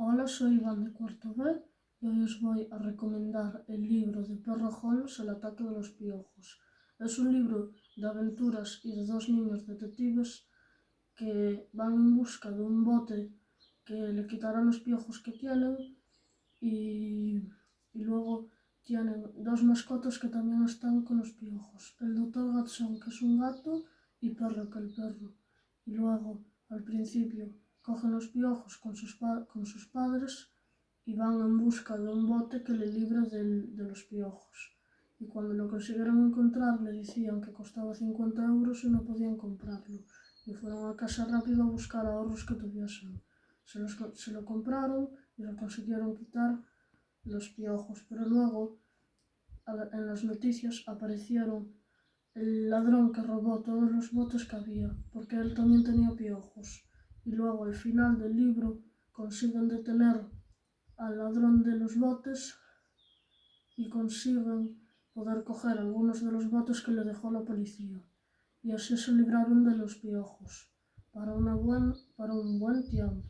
Hola, soy Iván de cuarto B y hoy os voy a recomendar el libro de Perro Holmes, El ataque de los piojos. Es un libro de aventuras y de dos niños detectives que van en busca de un bote que le quitará los piojos que tienen y luego tienen dos mascotas que también están con los piojos. El doctor Watson, que es un gato, y Perro, que el perro. Y luego, al principio, cogen los piojos con sus padres y van en busca de un bote que le libre de los piojos. Y cuando lo consiguieron encontrar le decían que costaba 50 euros y no podían comprarlo. Y fueron a casa rápido a buscar ahorros que tuviesen. Se lo compraron y lo consiguieron quitar los piojos, pero luego en las noticias aparecieron el ladrón que robó todos los botes que había, porque él también tenía piojos. Y luego al final del libro consiguen detener al ladrón de los botes y consiguen poder coger algunos de los botes que le dejó la policía. Y así se libraron de los piojos para un buen tiempo.